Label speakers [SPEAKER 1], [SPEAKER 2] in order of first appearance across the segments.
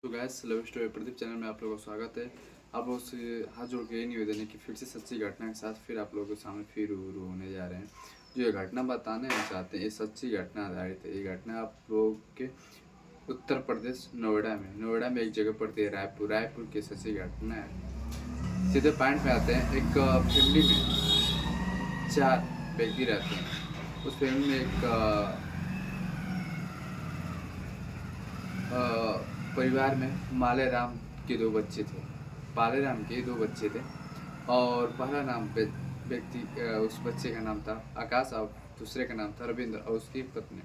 [SPEAKER 1] तो gas love story Pradeep channel में आप लोगों का स्वागत है। आप लोगों से हाथ जोड़ के ये निवेदन है कि फिर से सच्ची घटना के साथ फिर आप लोगों के सामने फिर रूबरू होने जा रहे हैं। जो ये घटना बताने हम चाहते हैं ये सच्ची घटना आधारित है। ये घटना आप लोग के उत्तर प्रदेश नोएडा में एक जगह पड़ती है रायपुर की सच्ची घटना है। सीधे पॉइंट पे आते हैं। एक फैमिली में 4 व्यक्ति रहते हैं। उस फैमिली में एक परिवार में मालेराम के 2 बच्चे थे। पालेराम के 2 बच्चे थे और पहला नाम व्यक्ति उस बच्चे का नाम था आकाश और दूसरे का नाम था रविंद्र और उसकी पत्नी।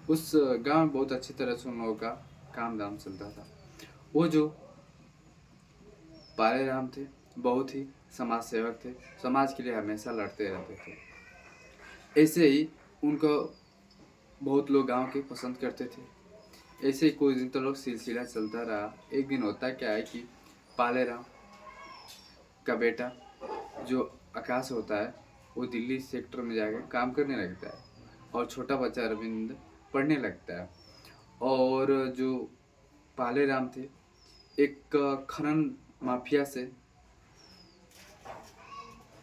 [SPEAKER 1] उस गांव में बहुत अच्छी तरह से उन लोगों का काम धाम चलता था। वो जो पालेराम थे बहुत ही समाज सेवक थे, समाज के लिए हमेशा लड़ते रहते थे। ऐसे ही उनको बहुत लोग गांव के पसंद करते थे। ऐसे ही कुछ दिन तक सिलसिला चलता रहा। एक दिन होता क्या है कि पालेराम का बेटा जो आकाश होता है वो दिल्ली सेक्टर में जाकर काम करने लगता है और छोटा बच्चा रविंद्र पढ़ने लगता है। और जो पालेराम थे एक खनन माफिया से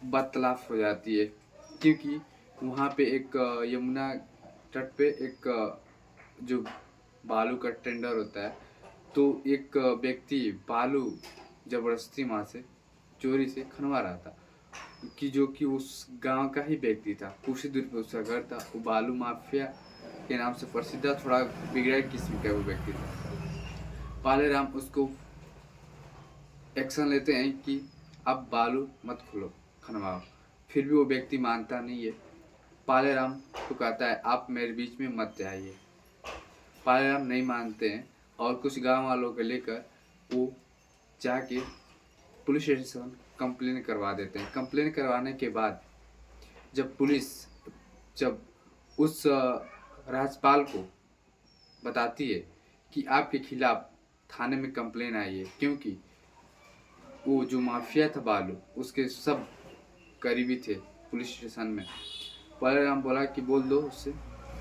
[SPEAKER 1] वार्तालाप हो जाती है, क्योंकि वहाँ पे एक यमुना तट पे एक जो बालू का टेंडर होता है, तो एक व्यक्ति बालू जबरदस्ती वहाँ से चोरी से खनवा रहा था कि जो कि उस गांव का ही व्यक्ति था। कुछ ही दूर पे उसका घर था। वो बालू माफिया के नाम से प्रसिद्ध था। थोड़ा बिगड़ा किस्म का वो व्यक्ति था। पालेराम उसको एक्शन लेते हैं कि आप बालू मत खुलो खनवाओ। फिर भी वो व्यक्ति मानता नहीं है। पालेराम को कहता है आप मेरे बीच में मत आइए। पालेराम नहीं मानते हैं और कुछ गांव वालों को लेकर वो जाके पुलिस स्टेशन कंप्लेन करवा देते हैं। कंप्लेन करवाने के बाद जब पुलिस उस राजपाल को बताती है कि आपके खिलाफ थाने में कंप्लेन आई है, क्योंकि वो जो माफिया था बालू उसके सब करीबी थे पुलिस स्टेशन में। पालेराम बोला कि बोल दो उससे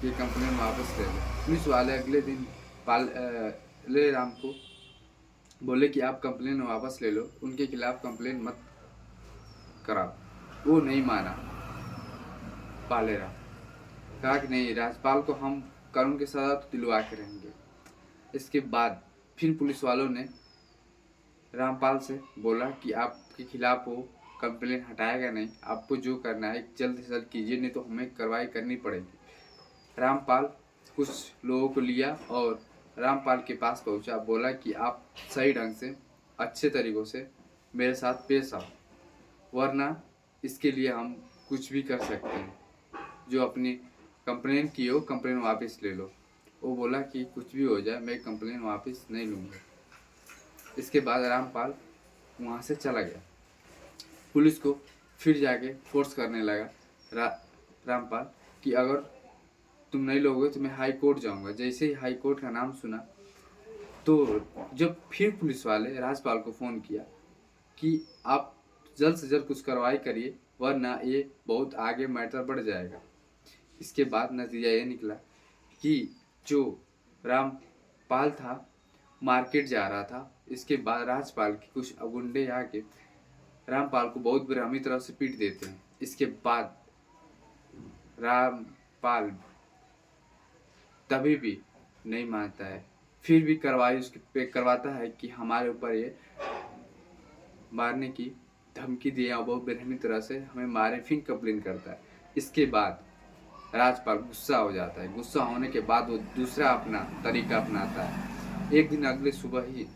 [SPEAKER 1] ये कंप्लेन वापस ले लो। पुलिस वाले अगले दिन पालेराम को बोले कि आप कंप्लेन वापस ले लो, उनके खिलाफ कंप्लेन मत कराओ। वो नहीं माना। पालेराम कहा कि नहीं, राज्यपाल को हम कानून के सजा तो दिलवा के रहेंगे। इसके बाद फिर पुलिस वालों ने रामपाल से बोला कि आपके खिलाफ वो कंप्लेन हटाएगा नहीं, आपको जो करना है जल्द से जल्द कीजिए, नहीं तो हमें कार्रवाई करनी पड़ेगी। रामपाल कुछ लोगों को लिया और रामपाल के पास पहुंचा। बोला कि आप सही ढंग से अच्छे तरीक़ों से मेरे साथ पेश आओ, वरना इसके लिए हम कुछ भी कर सकते हैं। जो अपनी कंप्लेन की हो कंप्लेन वापस ले लो। वो बोला कि कुछ भी हो जाए मैं कंप्लेन वापस नहीं लूँगा। इसके बाद रामपाल वहाँ से चला गया। पुलिस को फिर जाके फोर्स करने लगा रामपाल कि अगर तुम नहीं लोगे तो मैं हाई कोर्ट जाऊँगा। जैसे ही हाई कोर्ट का नाम सुना तो जब फिर पुलिस वाले राजपाल को फ़ोन किया कि आप जल्द से जल्द कुछ कार्रवाई करिए, वरना ये बहुत आगे मैटर बढ़ जाएगा। इसके बाद नतीजा ये निकला कि जो रामपाल था मार्केट जा रहा था। इसके बाद राजपाल के कुछ गुंडे आके रामपाल को बहुत बेरहमी तरह से पीट देते हैं। इसके बाद रामपाल तभी भी नहीं मानता है, फिर भी कार्रवाई उसके पे करवाता है कि हमारे ऊपर ये मारने की धमकी दिया और बहुत बेरहमी तरह से हमें मारे, फिर कंप्लेन करता है। इसके बाद राजपाल गुस्सा हो जाता है। गुस्सा होने के बाद वो दूसरा अपना तरीका अपनाता है। एक दिन अगले सुबह ही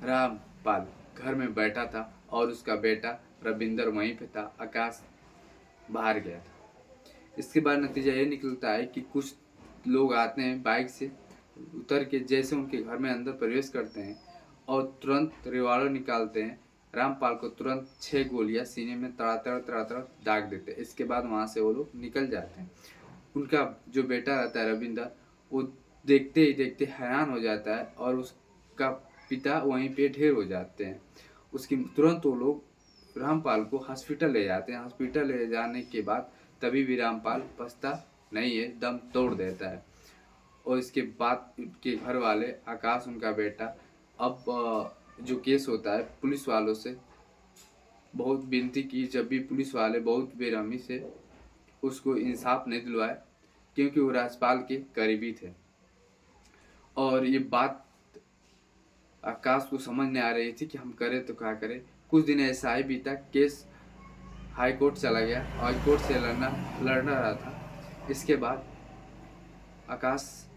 [SPEAKER 1] रामपाल घर में बैठा था और उसका बेटा रविंदर वहीं पे था, आकाश बाहर गया था। इसके बाद नतीजा ये निकलता है कि कुछ लोग आते हैं बाइक से उतर के, जैसे उनके घर में अंदर प्रवेश करते हैं और तुरंत रिवॉल्वर निकालते हैं। रामपाल को तुरंत 6 गोलियां सीने में तड़ातड़ दाग देते हैं। इसके बाद वहाँ से वो लोग निकल जाते हैं। उनका जो बेटा रहता है रविंदर, वो देखते ही देखते हैरान हो जाता है और उसका पिता वहीं पे ढेर हो जाते हैं। उसकी तुरंत वो लोग रामपाल को हॉस्पिटल ले जाते हैं। हॉस्पिटल ले जाने के बाद तभी भी रामपाल बचता नहीं है, दम तोड़ देता है। और इसके बाद उनके घर वाले, आकाश उनका बेटा, अब जो केस होता है पुलिस वालों से बहुत विनती की, जब भी पुलिस वाले बहुत बेरहमी से उसको इंसाफ नहीं दिलवाए, क्योंकि वो राजपाल के करीबी थे। और ये बात आकाश को समझ नहीं आ रही थी कि हम करें तो क्या करें। कुछ दिन ऐसा ही बीता, केस हाई कोर्ट चला गया, हाई कोर्ट से लड़ना रहा था। इसके बाद आकाश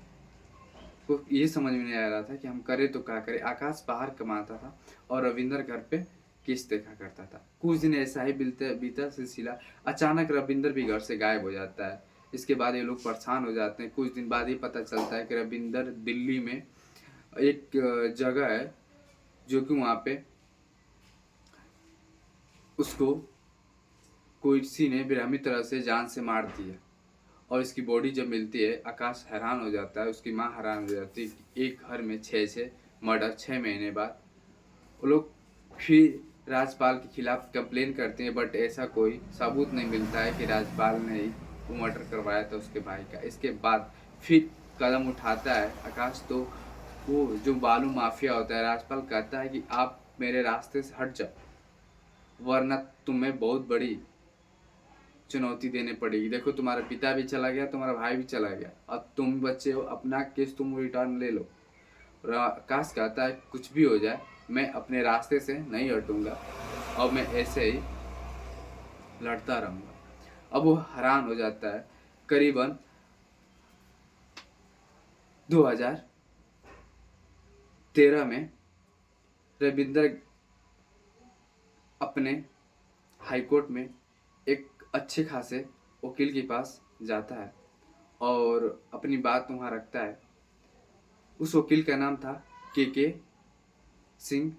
[SPEAKER 1] को ये समझ में नहीं आ रहा था कि हम करें तो क्या करें। आकाश बाहर कमाता था और रविंदर घर पे केस देखा करता था। कुछ दिन ऐसा ही बीता सिलसिला, अचानक रविंदर भी घर से गायब हो जाता है। इसके बाद ये लोग परेशान हो जाते हैं। कुछ दिन बाद ही पता चलता है कि रविंदर दिल्ली में एक जगह है जो कि वहाँ पे उसको किसी ने बेरहमी तरह से जान से मार दिया। और इसकी बॉडी जब मिलती है, आकाश हैरान हो जाता है, उसकी माँ हैरान हो जाती है कि एक घर में 6 मर्डर 6 महीने बाद। वो लोग फिर राजपाल के खिलाफ कंप्लेन करते हैं, बट ऐसा कोई सबूत नहीं मिलता है कि राजपाल ने ही वो मर्डर करवाया था उसके भाई का। इसके बाद फिर कदम उठाता है आकाश, तो वो जो बालू माफिया होता है, राजपाल कहता है कि आप मेरे रास्ते से हट जाओ, वरना तुम्हें बहुत बड़ी चुनौती देने पड़ेगी। देखो, तुम्हारा पिता भी चला गया, तुम्हारा भाई भी चला गया, अब तुम बच्चे हो, अपना केस तुम रिटर्न ले लो। आकाश कहता है कुछ भी हो जाए, मैं अपने रास्ते से नहीं हटूंगा और मैं ऐसे ही लड़ता रहूंगा। अब वो हैरान हो जाता है। करीबन 2013 में रविंदर अपने हाईकोर्ट में एक अच्छे खासे वकील के पास जाता है और अपनी बात वहाँ रखता है। उस वकील का नाम था के सिंह।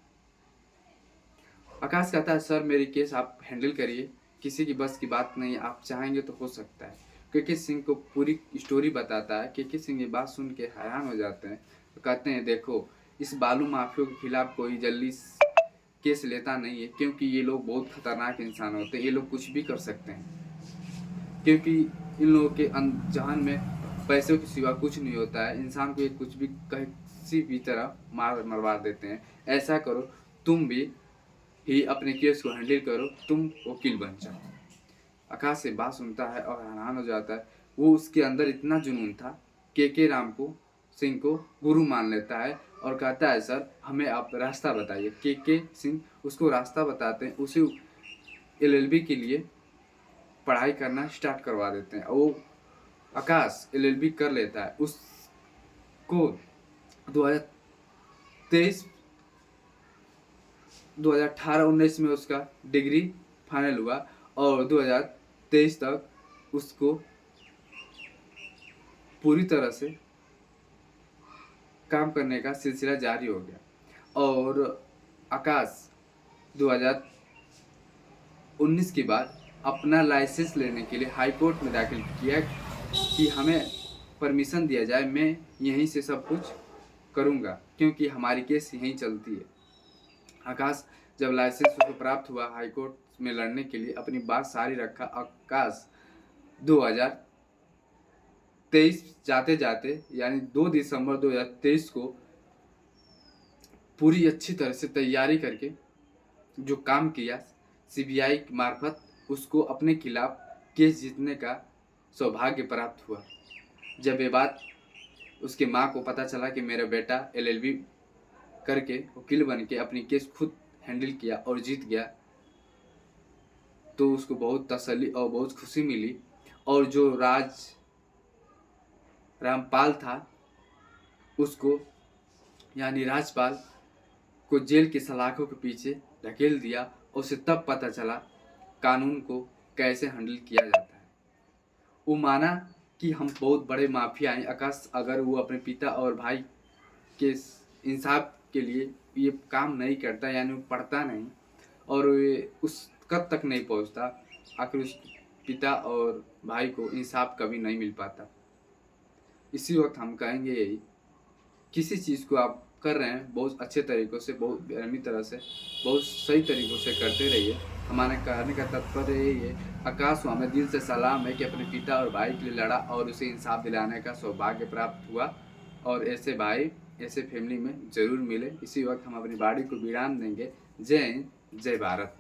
[SPEAKER 1] आकाश कहता है सर, मेरी केस आप हैंडल करिए, किसी की बस की बात नहीं, आप चाहेंगे तो हो सकता है। के सिंह को पूरी स्टोरी बताता है। के सिंह ये बात सुन के हैरान हो जाते हैं, तो कहते हैं देखो, इस बालू माफियों के खिलाफ कोई जल्दी केस लेता नहीं है, क्योंकि ये लोग बहुत खतरनाक इंसान होते हैं, ये लोग कुछ भी कर सकते हैं। क्योंकि इन लोगों के जहान में पैसों के सिवा कुछ नहीं होता है। इंसान को ये कुछ भी किसी भी तरह मरवा देते हैं। ऐसा करो, तुम भी ही अपने केस को हैंडल करो, तुम वकील बन जाओ। आकाश से बात सुनता है और हैरान हो जाता है। वो उसके अंदर इतना जुनून था, के राम को सिंह को गुरु मान लेता है और कहता है सर, हमें आप रास्ता बताइए। के सिंह उसको रास्ता बताते हैं, उसे LLB के लिए पढ़ाई करना स्टार्ट करवा देते हैं। वो आकाश LLB कर लेता है। उसको 2018-19 में उसका डिग्री फाइनल हुआ और 2023 तक उसको पूरी तरह से काम करने का सिलसिला जारी हो गया। और आकाश 2019 के बाद अपना लाइसेंस लेने के लिए हाई कोर्ट में दाखिल किया कि हमें परमिशन दिया जाए, मैं यहीं से सब कुछ करूंगा, क्योंकि हमारी केस यहीं चलती है। आकाश जब लाइसेंस उसको प्राप्त हुआ हाई कोर्ट में लड़ने के लिए, अपनी बात सारी रखा। आकाश 2023 जाते जाते यानी 2 दिसंबर 2023 को पूरी अच्छी तरह से तैयारी करके जो काम किया, CBI मार्फत उसको अपने खिलाफ केस जीतने का सौभाग्य प्राप्त हुआ। जब ये बात उसके माँ को पता चला कि मेरा बेटा LLB करके वकील बन के अपनी केस खुद हैंडल किया और जीत गया, तो उसको बहुत तसल्ली और बहुत खुशी मिली। और जो रामपाल था, उसको यानी राजपाल को जेल की सलाखों के पीछे धकेल दिया। उसे तब पता चला कानून को कैसे हैंडल किया जाता है। वो माना कि हम बहुत बड़े माफिया हैं। आकाश अगर वो अपने पिता और भाई के इंसाफ के लिए ये काम नहीं करता, यानी वो पढ़ता नहीं और उस कब तक नहीं पहुंचता, आखिर उस पिता और भाई को इंसाफ कभी नहीं मिल पाता। इसी वक्त हम कहेंगे यही, किसी चीज़ को आप कर रहे हैं बहुत अच्छे तरीक़ों से, बहुत बेरहमी तरह से, बहुत सही तरीक़ों से करते रहिए। हमारे कहने का तात्पर्य यही है, आकाश को हमें दिल से सलाम है कि अपने पिता और भाई के लिए लड़ा और उसे इंसाफ दिलाने का सौभाग्य प्राप्त हुआ, और ऐसे भाई ऐसे फैमिली में ज़रूर मिले। इसी वक्त हम अपनी बाड़ी को विराम देंगे। जय हिंद, जय भारत।